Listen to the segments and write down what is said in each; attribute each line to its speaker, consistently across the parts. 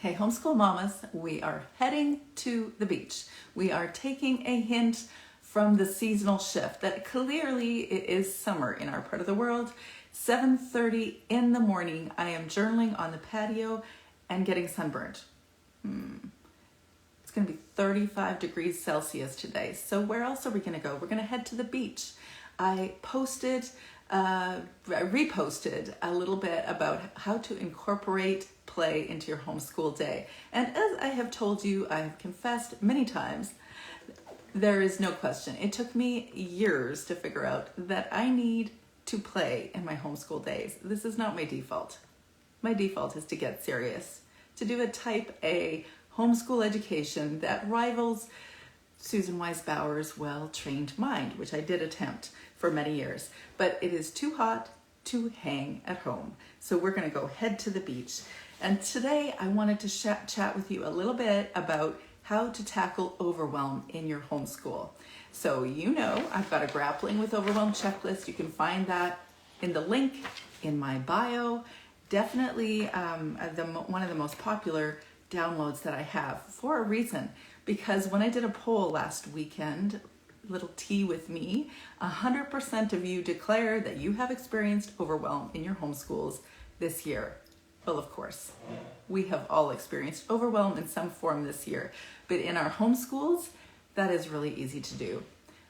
Speaker 1: Hey, homeschool mamas, we are heading to the beach. We are taking a hint from the seasonal shift that clearly it is summer in our part of the world. 7:30 in the morning, I am journaling on the patio and getting sunburned. It's going to be 35 degrees Celsius today. So where else are we going to go? We're going to head to the beach. I reposted a little bit about how to incorporate play into your homeschool day. And as I have told you, I have confessed many times, there is no question. It took me years to figure out that I need to play in my homeschool days. This is not my default. My default is to get serious, to do a type A homeschool education that rivals Susan Wise Bauer's well-trained mind, which I did attempt for many years, but it is too hot to hang at home. So we're going to go head to the beach. And today I wanted to chat with you a little bit about how to tackle overwhelm in your homeschool. So you know I've got a Grappling with Overwhelm checklist. You can find that in the link in my bio. Definitely one of the most popular downloads that I have for a reason. Because when I did a poll last weekend, little tea with me, 100% of you declared that you have experienced overwhelm in your homeschools this year. Well, of course, we have all experienced overwhelm in some form this year, but in our homeschools, that is really easy to do.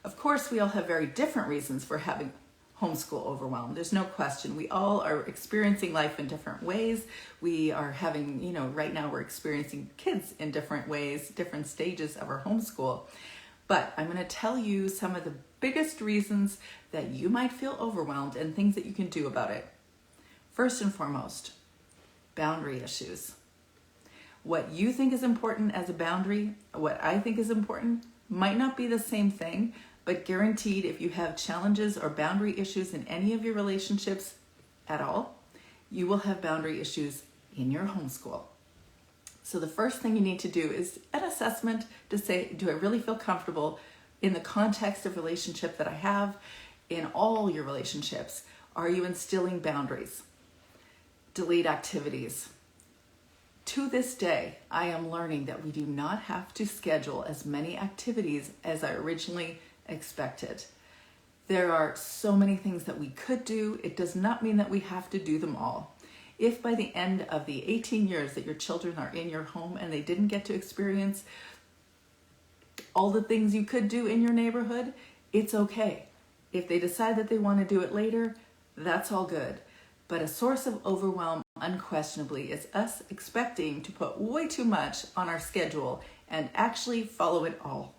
Speaker 1: Of course, we all have very different reasons for having homeschool overwhelm. There's no question. We all are experiencing life in different ways. We are having, right now we're experiencing kids in different ways, different stages of our homeschool. But I'm going to tell you some of the biggest reasons that you might feel overwhelmed and things that you can do about it. First and foremost, boundary issues. What you think is important as a boundary, what I think is important, might not be the same thing, but guaranteed if you have challenges or boundary issues in any of your relationships at all, you will have boundary issues in your homeschool. So the first thing you need to do is an assessment to say, do I really feel comfortable in the context of relationship that I have in all your relationships? Are you instilling boundaries? Delete activities. To this day, I am learning that we do not have to schedule as many activities as I originally expected. There are so many things that we could do. It does not mean that we have to do them all. If by the end of the 18 years that your children are in your home and they didn't get to experience all the things you could do in your neighborhood, it's okay. If they decide that they want to do it later, that's all good. But a source of overwhelm, unquestionably, is us expecting to put way too much on our schedule and actually follow it all.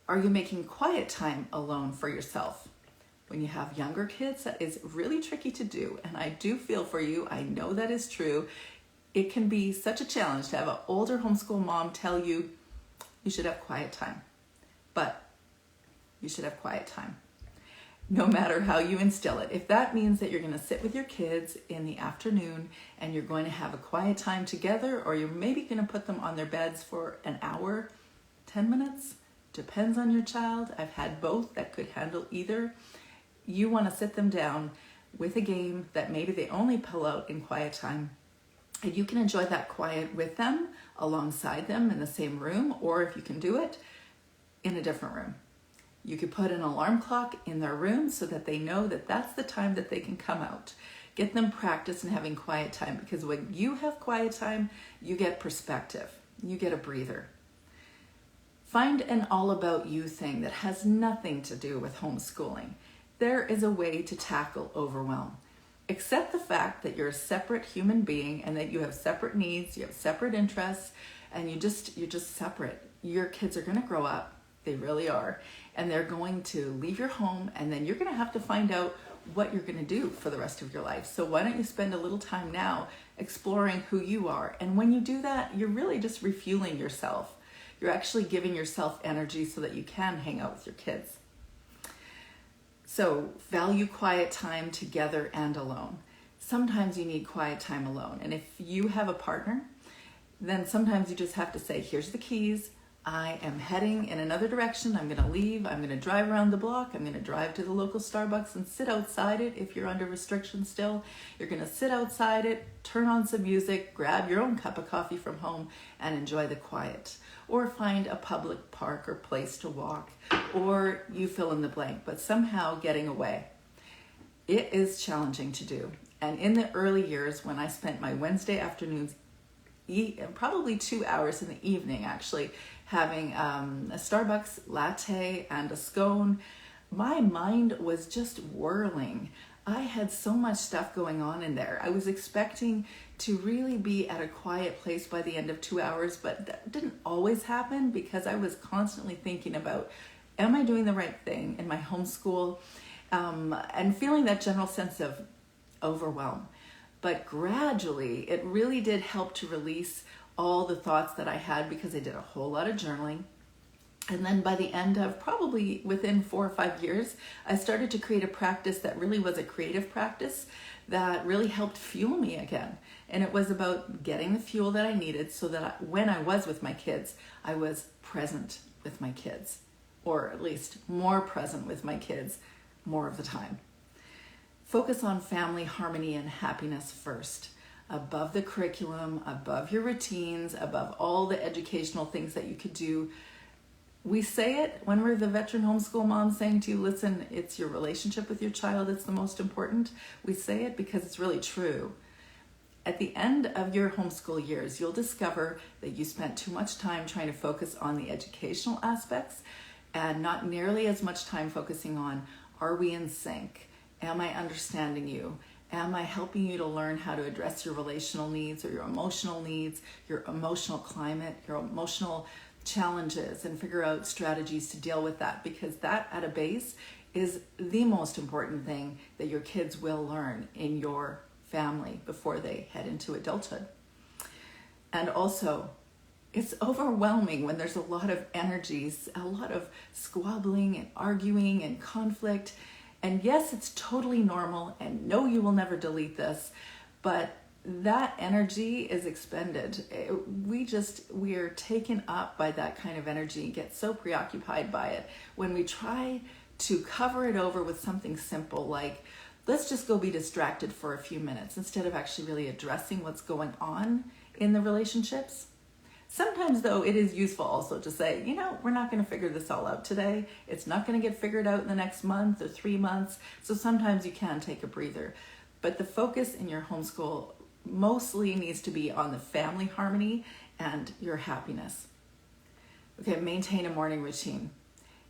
Speaker 1: Are you making quiet time alone for yourself? When you have younger kids, that is really tricky to do, and I do feel for you. I know that is true. It can be such a challenge to have an older homeschool mom tell you you should have quiet time, but you should have quiet time, no matter how you instill it. If that means that you're going to sit with your kids in the afternoon and you're going to have a quiet time together, or you're maybe going to put them on their beds for an hour, 10 minutes, depends on your child. I've had both that could handle either. You want to sit them down with a game that maybe they only pull out in quiet time, and you can enjoy that quiet with them, alongside them in the same room, or if you can do it, in a different room. You could put an alarm clock in their room so that they know that that's the time that they can come out. Get them practice in having quiet time, because when you have quiet time, you get perspective. You get a breather. Find an all about you thing that has nothing to do with homeschooling. There is a way to tackle overwhelm. Accept the fact that you're a separate human being and that you have separate needs, you have separate interests, and you're just separate. Your kids are going to grow up, they really are, and they're going to leave your home, and then you're going to have to find out what you're going to do for the rest of your life. So why don't you spend a little time now exploring who you are? And when you do that, you're really just refueling yourself. You're actually giving yourself energy so that you can hang out with your kids. So value quiet time together and alone. Sometimes you need quiet time alone. And if you have a partner, then sometimes you just have to say, here's the keys. I am heading in another direction. I'm going to leave. I'm going to drive around the block. I'm going to drive to the local Starbucks and sit outside it. If you're under restriction still, you're going to sit outside it, turn on some music, grab your own cup of coffee from home, and enjoy the quiet. Or find a public park or place to walk, or you fill in the blank, but somehow getting away. It is challenging to do. And in the early years, when I spent my Wednesday afternoons, probably 2 hours in the evening actually, having a Starbucks latte and a scone, my mind was just whirling. I had so much stuff going on in there. I was expecting to really be at a quiet place by the end of 2 hours, but that didn't always happen because I was constantly thinking about, am I doing the right thing in my homeschool? And feeling that general sense of overwhelm. But gradually, it really did help to release all the thoughts that I had because I did a whole lot of journaling. And then by the end of probably within 4 or 5 years, I started to create a practice that really was a creative practice that really helped fuel me again. And it was about getting the fuel that I needed so that when I was with my kids, I was present with my kids, or at least more present with my kids more of the time. Focus on family harmony and happiness first, above the curriculum, above your routines, above all the educational things that you could do. We say it when we're the veteran homeschool mom saying to you, listen, it's your relationship with your child that's the most important. We say it because it's really true. At the end of your homeschool years, you'll discover that you spent too much time trying to focus on the educational aspects and not nearly as much time focusing on, are we in sync? Am I understanding you? Am I helping you to learn how to address your relational needs or your emotional climate, your emotional challenges, and figure out strategies to deal with that? Because that at a base is the most important thing that your kids will learn in your family before they head into adulthood. And also, it's overwhelming when there's a lot of energies, a lot of squabbling and arguing and conflict. And yes, it's totally normal, and no, you will never delete this, but that energy is expended. We are taken up by that kind of energy and get so preoccupied by it when we try to cover it over with something simple like, let's just go be distracted for a few minutes instead of actually really addressing what's going on in the relationships. Sometimes, though, it is useful also to say, we're not going to figure this all out today. It's not going to get figured out in the next month or 3 months. So sometimes you can take a breather. But the focus in your homeschool mostly needs to be on the family harmony and your happiness. Okay, maintain a morning routine.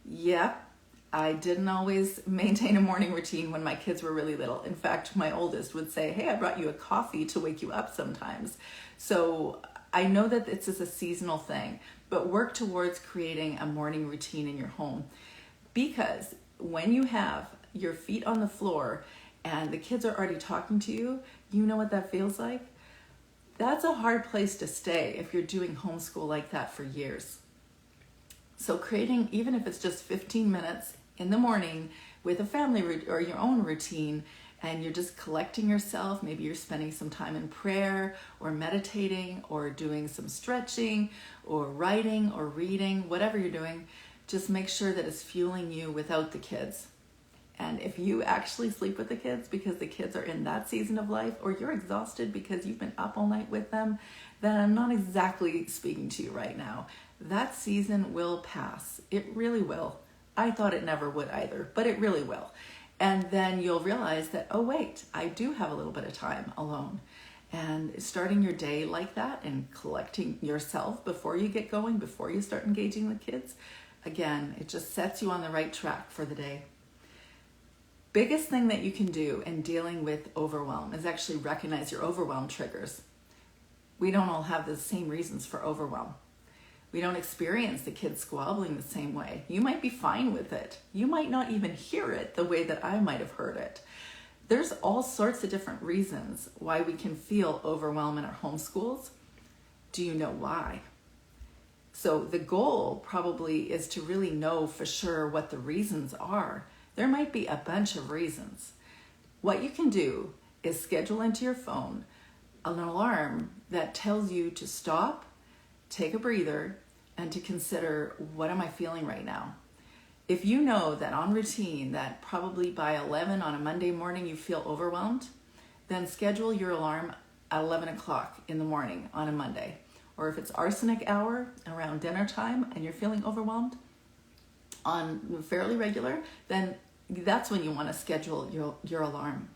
Speaker 1: Yep, I didn't always maintain a morning routine when my kids were really little. In fact, my oldest would say, hey, I brought you a coffee to wake you up sometimes. So I know that this is a seasonal thing, but work towards creating a morning routine in your home, because when you have your feet on the floor and the kids are already talking to you, you know what that feels like? That's a hard place to stay if you're doing homeschool like that for years. So creating, even if it's just 15 minutes in the morning with a family or your own routine, and you're just collecting yourself, maybe you're spending some time in prayer or meditating or doing some stretching or writing or reading, whatever you're doing, just make sure that it's fueling you without the kids. And if you actually sleep with the kids because the kids are in that season of life, or you're exhausted because you've been up all night with them, then I'm not exactly speaking to you right now. That season will pass. It really will. I thought it never would either, but it really will. And then you'll realize that, oh wait, I do have a little bit of time alone. And starting your day like that and collecting yourself before you get going, before you start engaging the kids, again, it just sets you on the right track for the day. Biggest thing that you can do in dealing with overwhelm is actually recognize your overwhelm triggers. We don't all have the same reasons for overwhelm. We don't experience the kids squabbling the same way. You might be fine with it. You might not even hear it the way that I might have heard it. There's all sorts of different reasons why we can feel overwhelmed in our homeschools. Do you know why? So the goal probably is to really know for sure what the reasons are. There might be a bunch of reasons. What you can do is schedule into your phone an alarm that tells you to stop, take a breather, and to consider, what am I feeling right now? If you know that on routine that probably by 11 on a Monday morning you feel overwhelmed, then schedule your alarm at 11 o'clock in the morning on a Monday. Or if it's arsenic hour around dinner time and you're feeling overwhelmed on fairly regular, then that's when you want to schedule your alarm.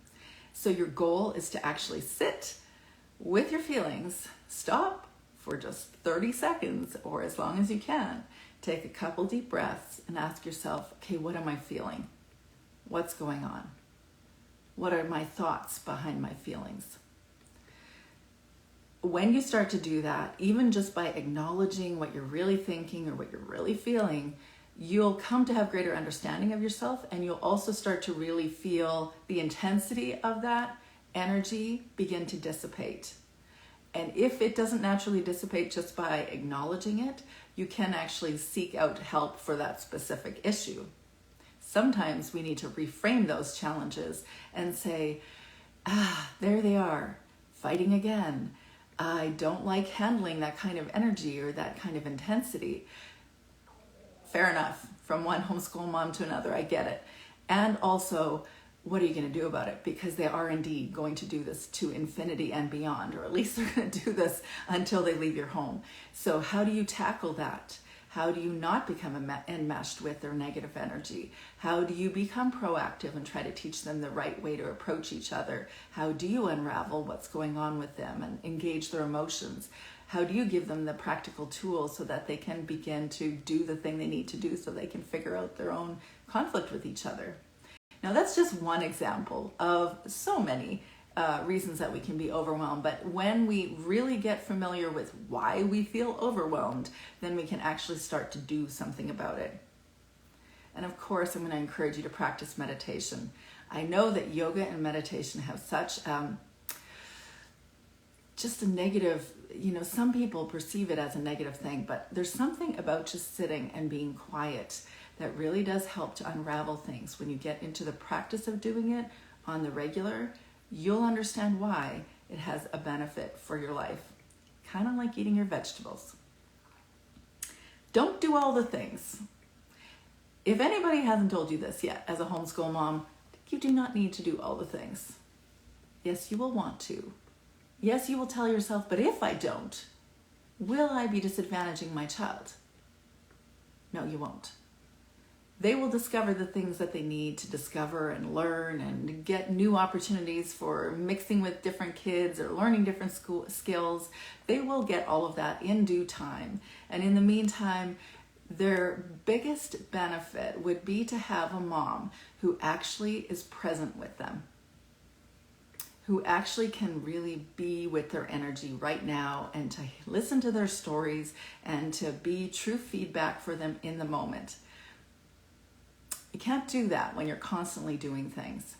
Speaker 1: So your goal is to actually sit with your feelings, stop for just 30 seconds or as long as you can, take a couple deep breaths and ask yourself, okay, what am I feeling? What's going on? What are my thoughts behind my feelings? When you start to do that, even just by acknowledging what you're really thinking or what you're really feeling, you'll come to have greater understanding of yourself, and you'll also start to really feel the intensity of that energy begin to dissipate. And if it doesn't naturally dissipate just by acknowledging it, you can actually seek out help for that specific issue. Sometimes we need to reframe those challenges and say, there they are, fighting again. I don't like handling that kind of energy or that kind of intensity. Fair enough. From one homeschool mom to another, I get it. And also, what are you going to do about it? Because they are indeed going to do this to infinity and beyond, or at least they're going to do this until they leave your home. So how do you tackle that? How do you not become enmeshed with their negative energy? How do you become proactive and try to teach them the right way to approach each other? How do you unravel what's going on with them and engage their emotions? How do you give them the practical tools so that they can begin to do the thing they need to do so they can figure out their own conflict with each other? Now, that's just one example of so many reasons that we can be overwhelmed. But when we really get familiar with why we feel overwhelmed, then we can actually start to do something about it. And of course, I'm going to encourage you to practice meditation. I know that yoga and meditation have such just a negative, some people perceive it as a negative thing, but there's something about just sitting and being quiet that really does help to unravel things. When you get into the practice of doing it on the regular, you'll understand why it has a benefit for your life. Kind of like eating your vegetables. Don't do all the things. If anybody hasn't told you this yet, as a homeschool mom, you do not need to do all the things. Yes, you will want to. Yes, you will tell yourself, but if I don't, will I be disadvantaging my child? No, you won't. They will discover the things that they need to discover and learn and get new opportunities for mixing with different kids or learning different skills. They will get all of that in due time. And in the meantime, their biggest benefit would be to have a mom who actually is present with them, who actually can really be with their energy right now and to listen to their stories and to be true feedback for them in the moment. You can't do that when you're constantly doing things.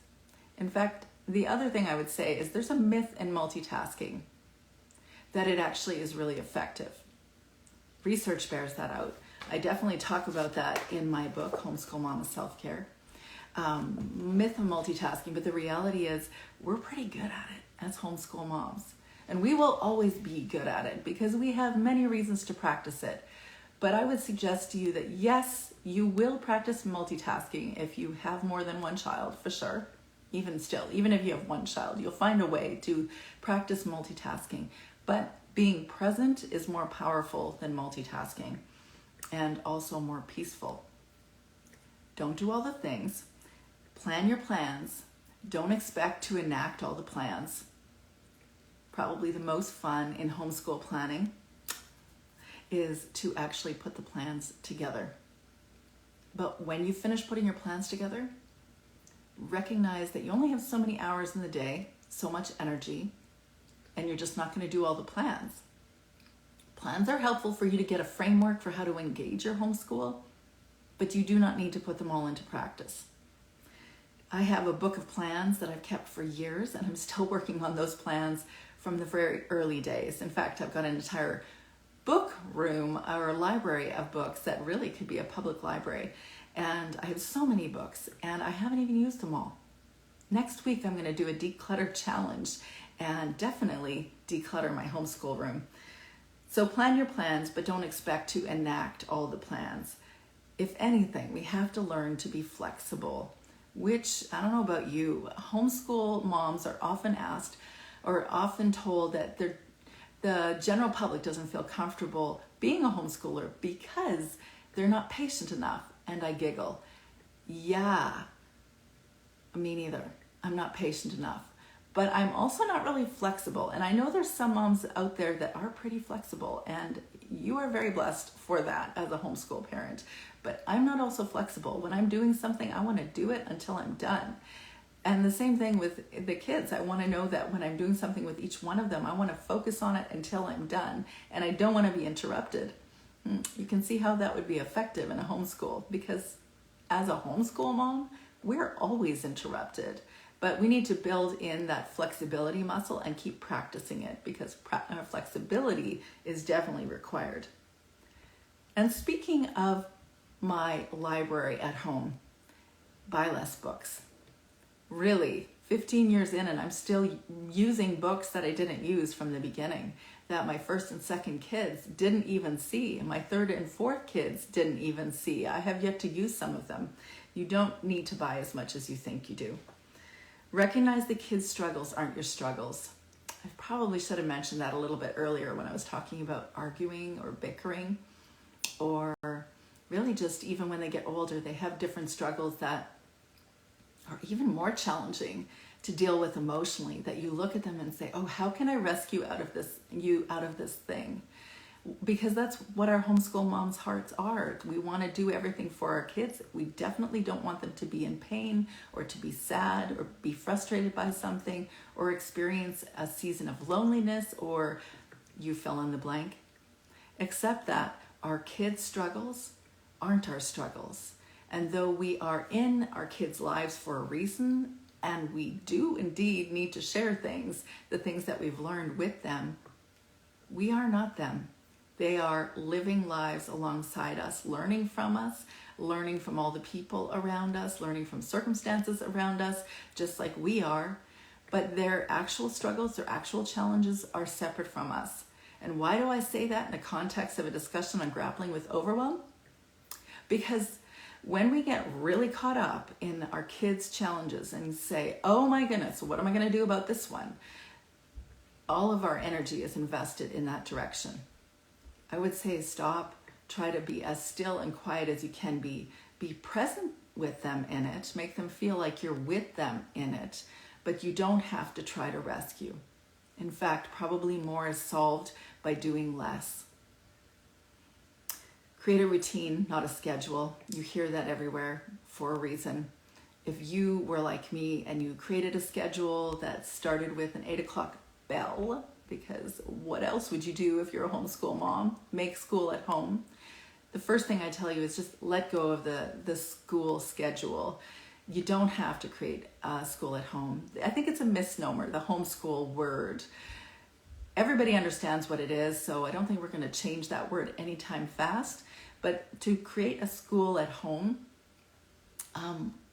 Speaker 1: In fact, the other thing I would say is there's a myth in multitasking that it actually is really effective. Research bears that out. I definitely talk about that in my book, Homeschool Mama Self-Care. Myth of multitasking, but the reality is we're pretty good at it as homeschool moms. And we will always be good at it because we have many reasons to practice it. But I would suggest to you that yes, you will practice multitasking if you have more than one child, for sure. Even if you have one child, you'll find a way to practice multitasking. But being present is more powerful than multitasking and also more peaceful. Don't do all the things. Plan your plans. Don't expect to enact all the plans. Probably the most fun in homeschool planning is to actually put the plans together. But when you finish putting your plans together, recognize that you only have so many hours in the day, so much energy, and you're just not going to do all the plans. Plans are helpful for you to get a framework for how to engage your homeschool, but you do not need to put them all into practice. I have a book of plans that I've kept for years, and I'm still working on those plans from the very early days. In fact, I've got an entire book room or a library of books that really could be a public library. And I have so many books and I haven't even used them all. Next week, I'm going to do a declutter challenge and definitely declutter my homeschool room. So plan your plans, but don't expect to enact all the plans. If anything, we have to learn to be flexible, which, I don't know about you, homeschool moms are often asked or often told that the general public doesn't feel comfortable being a homeschooler because they're not patient enough. And I giggle. Yeah, me neither. I'm not patient enough. But I'm also not really flexible. And I know there's some moms out there that are pretty flexible, and you are very blessed for that as a homeschool parent. But I'm not also flexible. When I'm doing something, I want to do it until I'm done. And the same thing with the kids. I want to know that when I'm doing something with each one of them, I want to focus on it until I'm done. And I don't want to be interrupted. You can see how that would be effective in a homeschool, because as a homeschool mom, we're always interrupted. But we need to build in that flexibility muscle and keep practicing it, because flexibility is definitely required. And speaking of my library at home, buy less books. Really, 15 years in and I'm still using books that I didn't use from the beginning, that my first and second kids didn't even see, and my third and fourth kids didn't even see. I have yet to use some of them. You don't need to buy as much as you think you do. Recognize the kids' struggles aren't your struggles. I probably should have mentioned that a little bit earlier when I was talking about arguing or bickering, or really just even when they get older, they have different struggles that are even more challenging to deal with emotionally, that you look at them and say, oh, how can I rescue you out of this thing? Because that's what our homeschool moms' hearts are. We want to do everything for our kids. We definitely don't want them to be in pain or to be sad or be frustrated by something or experience a season of loneliness, or you fill in the blank. Except that our kids' struggles aren't our struggles. And though we are in our kids' lives for a reason, and we do indeed need to share things, the things that we've learned with them, we are not them. They are living lives alongside us, learning from us, learning from all the people around us, learning from circumstances around us, just like we are. But their actual struggles, their actual challenges are separate from us. And why do I say that in the context of a discussion on grappling with overwhelm? Because when we get really caught up in our kids' challenges and say, oh my goodness, what am I going to do about this one? All of our energy is invested in that direction. I would say stop, try to be as still and quiet as you can be. Be present with them in it, make them feel like you're with them in it, but you don't have to try to rescue. In fact, probably more is solved by doing less. Create a routine, not a schedule. You hear that everywhere for a reason. If you were like me and you created a schedule that started with an 8 o'clock bell, because what else would you do if you're a homeschool mom? Make school at home. The first thing I tell you is just let go of the school schedule. You don't have to create a school at home. I think it's a misnomer, the homeschool word. Everybody understands what it is, so I don't think we're going to change that word anytime fast. But to create a school at home,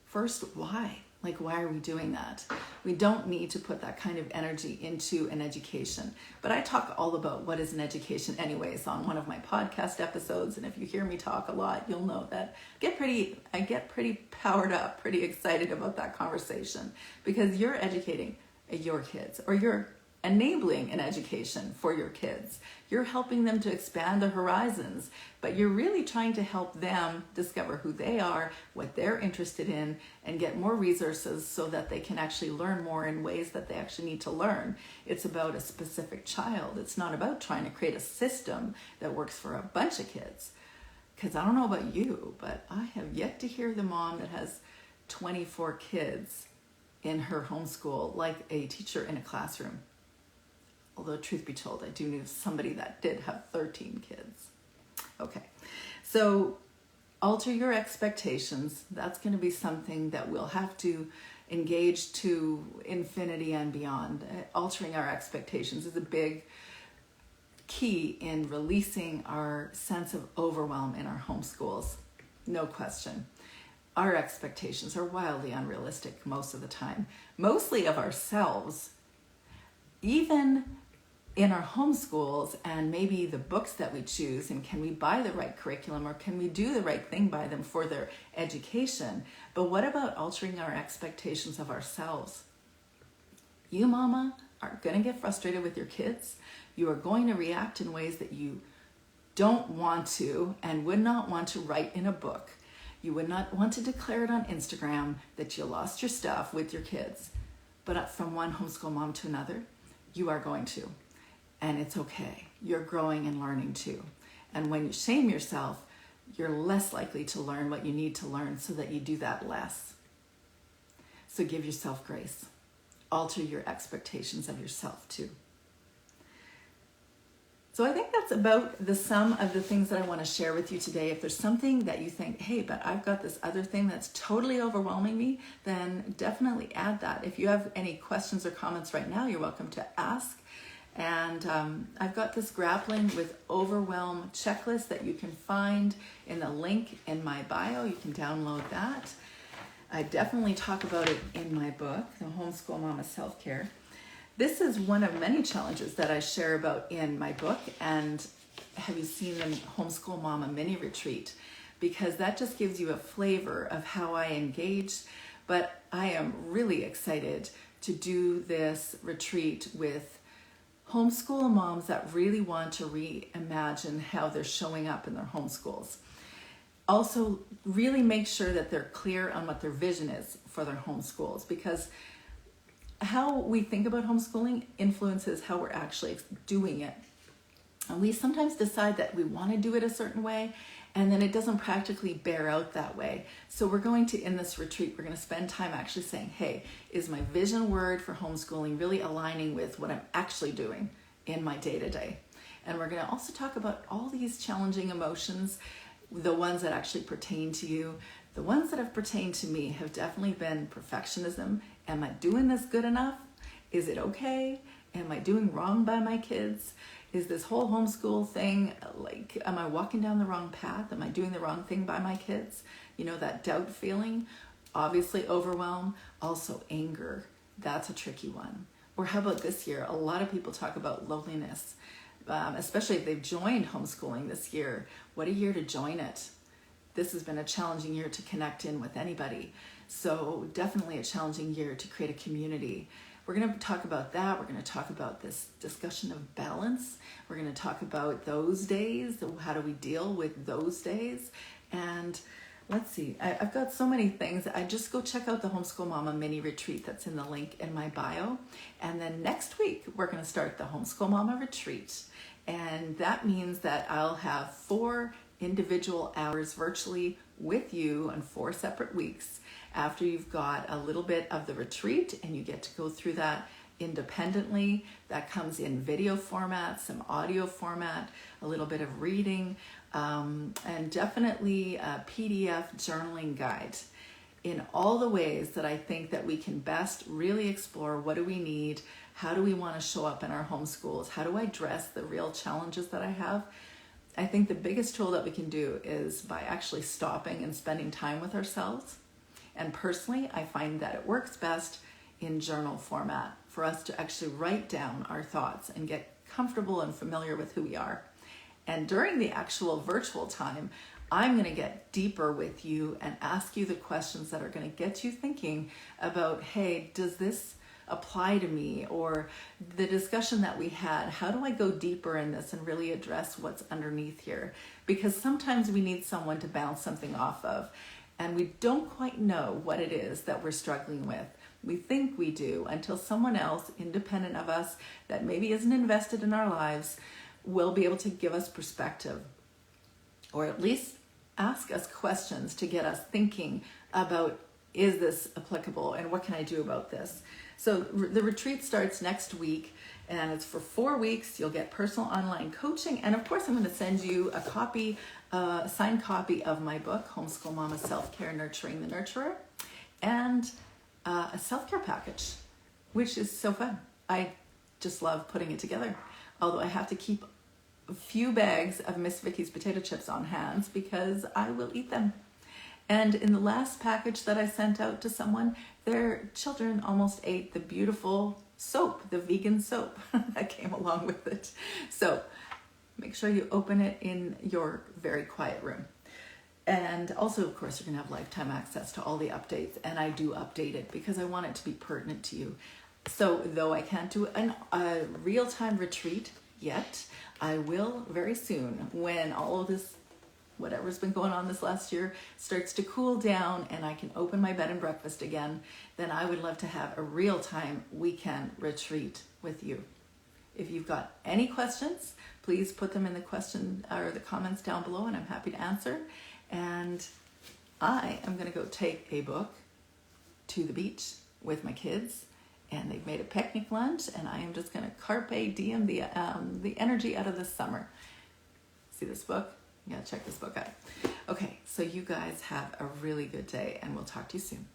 Speaker 1: first, why? Like, why are we doing that? We don't need to put that kind of energy into an education. But I talk all about what is an education anyways on one of my podcast episodes. And if you hear me talk a lot, you'll know that I get pretty powered up, pretty excited about that conversation, because you're educating your kids, or you're enabling an education for your kids. You're helping them to expand their horizons, but you're really trying to help them discover who they are, what they're interested in, and get more resources so that they can actually learn more in ways that they actually need to learn. It's about a specific child. It's not about trying to create a system that works for a bunch of kids. Because I don't know about you, but I have yet to hear the mom that has 24 kids in her homeschool like a teacher in a classroom. Although, truth be told, I do know somebody that did have 13 kids. Okay, so alter your expectations. That's going to be something that we'll have to engage to infinity and beyond. Altering our expectations is a big key in releasing our sense of overwhelm in our homeschools. No question. Our expectations are wildly unrealistic most of the time, mostly of ourselves. Even in our homeschools, and maybe the books that we choose, and can we buy the right curriculum, or can we do the right thing by them for their education? But what about altering our expectations of ourselves? You, mama, are going to get frustrated with your kids. You are going to react in ways that you don't want to and would not want to write in a book. You would not want to declare it on Instagram that you lost your stuff with your kids. But from one homeschool mom to another, you are going to. And it's okay. You're growing and learning too. And when you shame yourself, you're less likely to learn what you need to learn, so that you do that less. So give yourself grace. Alter your expectations of yourself too. So I think that's about the sum of the things that I want to share with you today. If there's something that you think, hey, but I've got this other thing that's totally overwhelming me, then definitely add that. If you have any questions or comments right now, you're welcome to ask. And I've got this Grappling with Overwhelm checklist that you can find in the link in my bio. You can download that. I definitely talk about it in my book, The Homeschool Mama Self-Care. This is one of many challenges that I share about in my book. And have you seen the Homeschool Mama mini retreat? Because that just gives you a flavor of how I engage. But I am really excited to do this retreat with homeschool moms that really want to reimagine how they're showing up in their homeschools. Also, really make sure that they're clear on what their vision is for their homeschools, because how we think about homeschooling influences how we're actually doing it. And we sometimes decide that we want to do it a certain way, and then it doesn't practically bear out that way. So we're going to, in this retreat, we're going to spend time actually saying, hey, is my vision word for homeschooling really aligning with what I'm actually doing in my day-to-day? And we're going to also talk about all these challenging emotions, the ones that actually pertain to you. The ones that have pertained to me have definitely been perfectionism. Am I doing this good enough? Is it okay? Am I doing wrong by my kids? Is this whole homeschool thing, like, am I walking down the wrong path? Am I doing the wrong thing by my kids? You know, that doubt feeling. Obviously overwhelm, also anger. That's a tricky one. Or how about this year? A lot of people talk about loneliness, especially if they've joined homeschooling this year. What a year to join it. This has been a challenging year to connect in with anybody. So definitely a challenging year to create a community. We're going to talk about that. We're going to talk about this discussion of balance. We're going to talk about those days. How do we deal with those days? And let's see, I've got so many things. I just go check out the Homeschool Mama mini retreat that's in the link in my bio. And then next week, we're going to start the Homeschool Mama retreat. And that means that I'll have 4 individual hours virtually with you on 4 separate weeks after you've got a little bit of the retreat, and you get to go through that independently. That comes in video format, some audio format, a little bit of reading, and definitely a PDF journaling guide in all the ways that I think that we can best really explore what do we need, how do we want to show up in our homeschools, how do I address the real challenges that I have. I think the biggest tool that we can do is by actually stopping and spending time with ourselves. And personally, I find that it works best in journal format for us to actually write down our thoughts and get comfortable and familiar with who we are. And during the actual virtual time, I'm going to get deeper with you and ask you the questions that are going to get you thinking about, hey, does this apply to me? Or the discussion that we had, how do I go deeper in this and really address what's underneath here? Because sometimes we need someone to bounce something off of, and we don't quite know what it is that we're struggling with. We think we do until someone else, independent of us, that maybe isn't invested in our lives, will be able to give us perspective, or at least ask us questions to get us thinking about, is this applicable and what can I do about this? So the retreat starts next week, and it's for 4 weeks. You'll get personal online coaching, and of course I'm going to send you a copy, a signed copy of my book, Homeschool Mama Self-Care, Nurturing the Nurturer, and a self-care package, which is so fun. I just love putting it together, although I have to keep a few bags of Miss Vicky's potato chips on hand because I will eat them. And in the last package that I sent out to someone, their children almost ate the beautiful soap, the vegan soap that came along with it. So make sure you open it in your very quiet room. And also, of course, you're going to have lifetime access to all the updates, and I do update it because I want it to be pertinent to you. So though I can't do a real-time retreat yet, I will very soon when all of this, whatever's been going on this last year, starts to cool down and I can open my bed and breakfast again. Then I would love to have a real-time weekend retreat with you. If you've got any questions, please put them in the question or the comments down below, and I'm happy to answer. And I am going to go take a book to the beach with my kids, and they've made a picnic lunch, and I am just going to carpe diem the energy out of the summer. See this book? You gotta check this book out. Okay, so you guys have a really good day, and we'll talk to you soon.